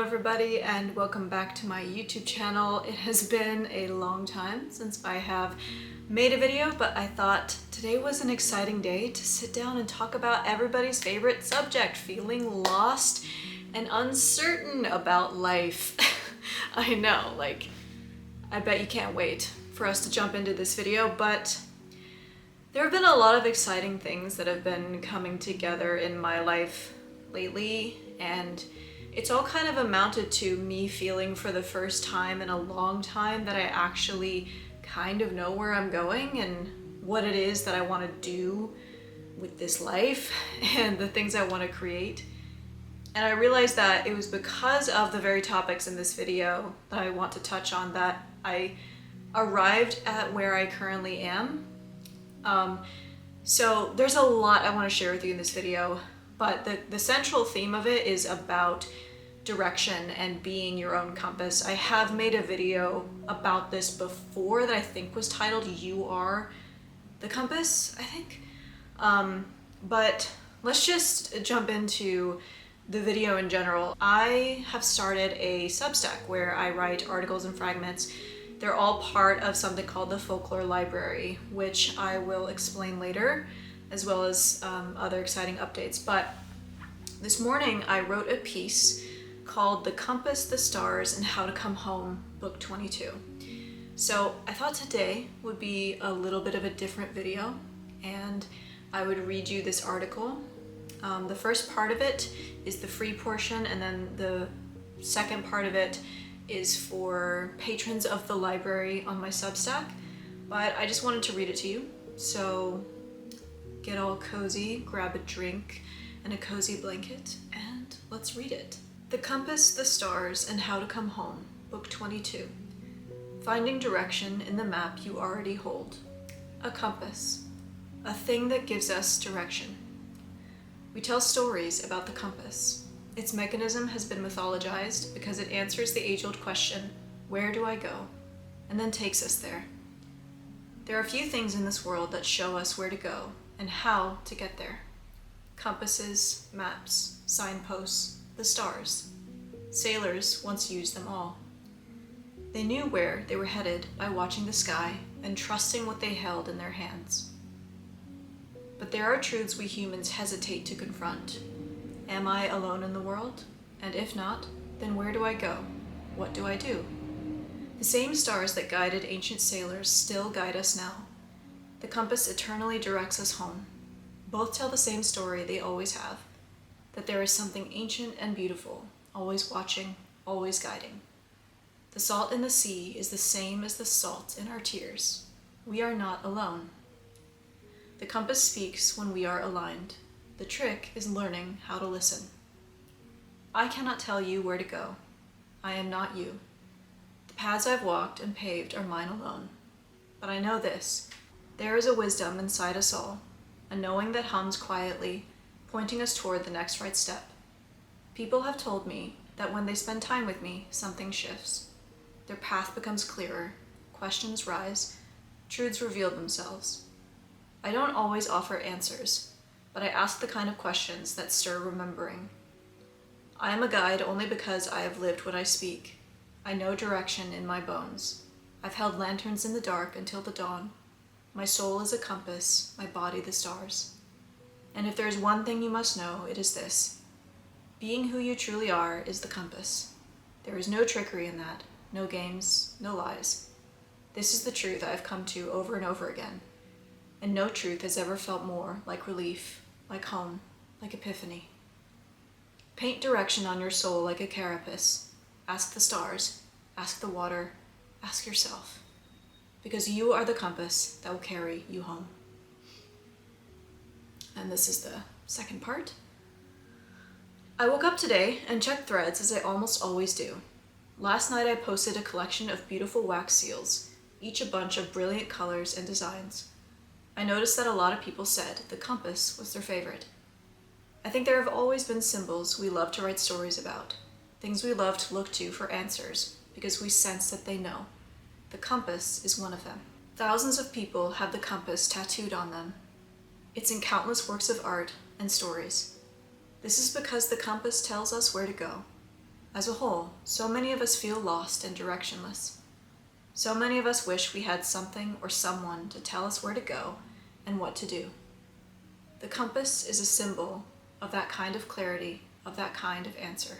everybody, and welcome back to my YouTube channel. It has been a long time since I have made a video, but I thought today was an exciting day to sit down and talk about everybody's favorite subject, feeling lost and uncertain about life. I know, I bet you can't wait for us to jump into this video, but there have been a lot of exciting things that have been coming together in my life lately, and it's all kind of amounted to me feeling for the first time in a long time that I actually kind of know where I'm going and what it is that I want to do with this life and the things I want to create. And I realized that it was because of the very topics in this video that I want to touch on that I arrived at where I currently am. So there's a lot I want to share with you in this video, but the central theme of it is about direction and being your own compass. I have made a video about this before that I think was titled "You Are the Compass," I think. But let's just jump into the video in general. I have started a Substack where I write articles and fragments. They're all part of something called the Folklore Library, which I will explain later, as well as other exciting updates. But this morning I wrote a piece called "The Compass, the Stars, and How to Come Home," book 22. So I thought today would be a little bit of a different video, and I would read you this article. The first part of it is the free portion, and then the second part of it is for patrons of the library on my Substack, but I just wanted to read it to you. So get all cozy, grab a drink and a cozy blanket, and let's read it. The Compass, the Stars, and How to Come Home, book 22. Finding direction in the map you already hold. A compass, a thing that gives us direction. We tell stories about the compass. Its mechanism has been mythologized because it answers the age-old question, where do I go? And then takes us there. There are few things in this world that show us where to go and how to get there. Compasses, maps, signposts, the stars. Sailors once used them all. They knew where they were headed by watching the sky and trusting what they held in their hands. But there are truths we humans hesitate to confront. Am I alone in the world? And if not, then where do I go? What do I do? The same stars that guided ancient sailors still guide us now. The compass eternally directs us home. Both tell the same story they always have, that there is something ancient and beautiful, always watching, always guiding. The salt in the sea is the same as the salt in our tears. We are not alone. The compass speaks when we are aligned. The trick is learning how to listen. I cannot tell you where to go. I am not you. The paths I've walked and paved are mine alone. But I know this. There is a wisdom inside us all, a knowing that hums quietly, pointing us toward the next right step. People have told me that when they spend time with me, something shifts. Their path becomes clearer, questions rise, truths reveal themselves. I don't always offer answers, but I ask the kind of questions that stir remembering. I am a guide only because I have lived what I speak. I know direction in my bones. I've held lanterns in the dark until the dawn. My soul is a compass, my body the stars. And if there is one thing you must know, it is this. Being who you truly are is the compass. There is no trickery in that, no games, no lies. This is the truth I have come to over and over again. And no truth has ever felt more like relief, like home, like epiphany. Paint direction on your soul like a carapace. Ask the stars, ask the water, ask yourself. Because you are the compass that will carry you home. And this is the second part. I woke up today and checked threads as I almost always do. Last night I posted a collection of beautiful wax seals, each a bunch of brilliant colors and designs. I noticed that a lot of people said the compass was their favorite. I think there have always been symbols we love to write stories about, things we love to look to for answers because we sense that they know. The compass is one of them. Thousands of people have the compass tattooed on them. It's in countless works of art and stories. This is because the compass tells us where to go. As a whole, so many of us feel lost and directionless. So many of us wish we had something or someone to tell us where to go and what to do. The compass is a symbol of that kind of clarity, of that kind of answer.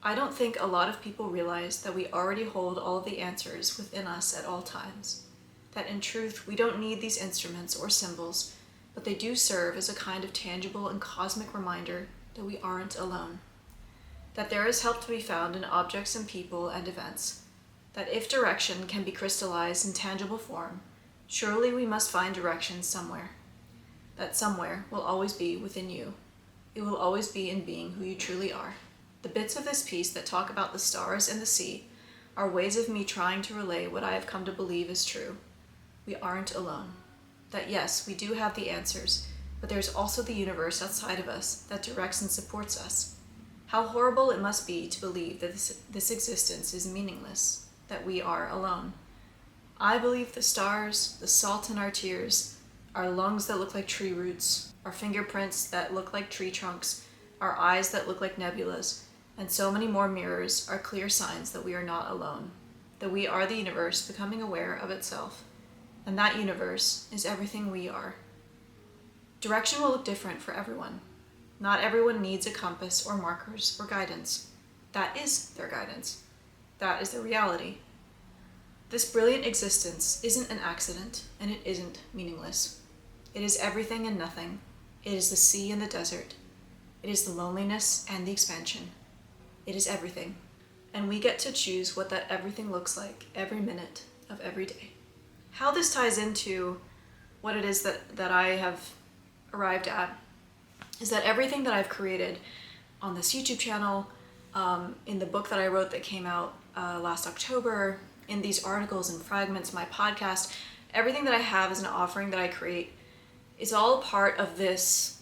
I don't think a lot of people realize that we already hold all of the answers within us at all times. That in truth, we don't need these instruments or symbols, but they do serve as a kind of tangible and cosmic reminder that we aren't alone. That there is help to be found in objects and people and events. That if direction can be crystallized in tangible form, surely we must find direction somewhere. That somewhere will always be within you. It will always be in being who you truly are. The bits of this piece that talk about the stars and the sea are ways of me trying to relay what I have come to believe is true. We aren't alone. That yes, we do have the answers, but there's also the universe outside of us that directs and supports us. How horrible it must be to believe that this existence is meaningless, that we are alone. I believe the stars, the salt in our tears, our lungs that look like tree roots, our fingerprints that look like tree trunks, our eyes that look like nebulas, and so many more mirrors are clear signs that we are not alone, that we are the universe becoming aware of itself, and that universe is everything we are. Direction will look different for everyone. Not everyone needs a compass or markers or guidance. That is their guidance. That is their reality. This brilliant existence isn't an accident, and it isn't meaningless. It is everything and nothing. It is the sea and the desert. It is the loneliness and the expansion. It is everything. And we get to choose what that everything looks like every minute of every day. How this ties into what it is that I have arrived at is that everything that I've created on this YouTube channel, in the book that I wrote that came out last October, in these articles and fragments, my podcast, everything that I have as an offering that I create is all part of this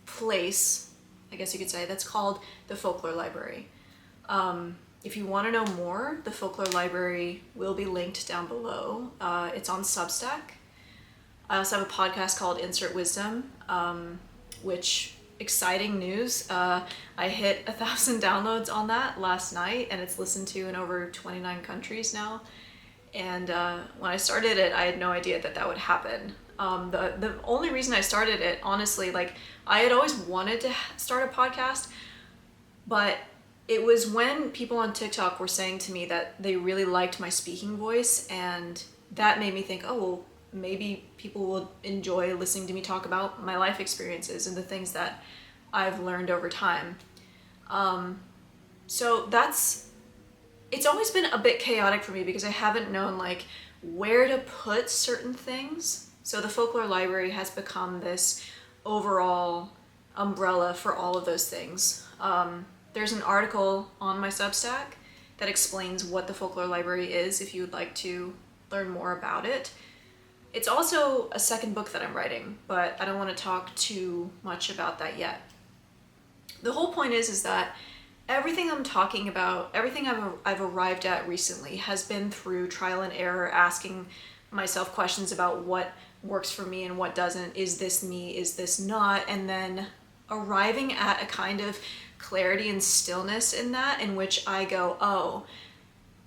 place, I guess you could say, that's called the Folklore Library. If you want to know more, the Folklore Library will be linked down below. It's on Substack. I also have a podcast called Insert Wisdom, which, exciting news, I hit 1,000 downloads on that last night, and it's listened to in over 29 countries now. And when I started it, I had no idea that would happen. The only reason I started it, honestly, like, I had always wanted to start a podcast, but it was when people on TikTok were saying to me that they really liked my speaking voice, and that made me think, oh, well, maybe people will enjoy listening to me talk about my life experiences and the things that I've learned over time. So it's always been a bit chaotic for me because I haven't known like where to put certain things. So the Folklore Library has become this overall umbrella for all of those things. There's an article on my Substack that explains what the Folklore Library is if you would like to learn more about it. It's also a second book that I'm writing, but I don't want to talk too much about that yet. The whole point is that everything I'm talking about, everything I've arrived at recently has been through trial and error, asking myself questions about what works for me and what doesn't. Is this me? Is this not? And then arriving at a kind of clarity and stillness in that, in which I go, oh,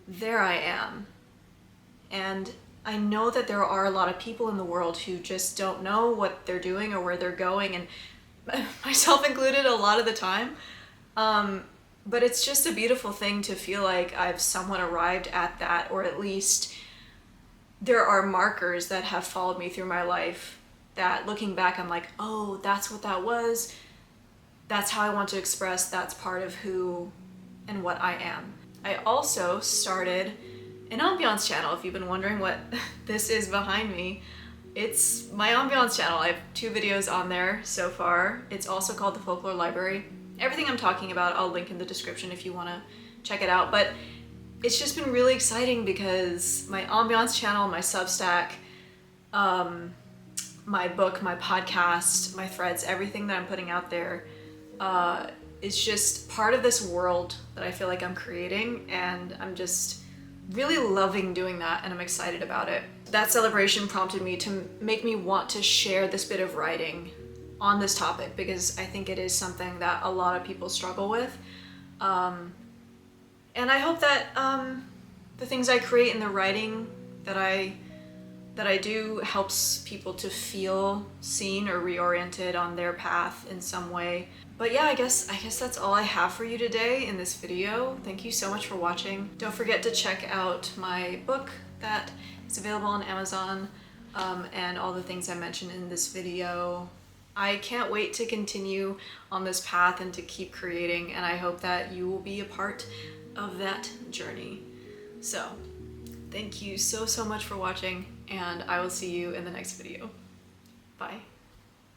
there I am. And I know that there are a lot of people in the world who just don't know what they're doing or where they're going, and myself included a lot of the time. But it's just a beautiful thing to feel like I've somewhat arrived at that, or at least there are markers that have followed me through my life that looking back, I'm like, oh, that's what that was. That's how I want to express, that's part of who and what I am. I also started an ambiance channel. If you've been wondering what this is behind me, it's my ambiance channel. I have 2 videos on there so far. It's also called the Folklore Library. Everything I'm talking about, I'll link in the description if you want to check it out. But it's just been really exciting because my ambiance channel, my Substack, my book, my podcast, my threads, everything that I'm putting out there is just part of this world that I feel like I'm creating, and I'm just really loving doing that, and I'm excited about it. That celebration prompted me to make me want to share this bit of writing on this topic, because I think it is something that a lot of people struggle with. And I hope that the things I create in the writing that I do helps people to feel seen or reoriented on their path in some way. But yeah, I guess that's all I have for you today in this video. Thank you so much for watching. Don't forget to check out my book that is available on Amazon, and all the things I mentioned in this video. I can't wait to continue on this path and to keep creating, and I hope that you will be a part of that journey. So, thank you so much for watching, and I will see you in the next video. Bye.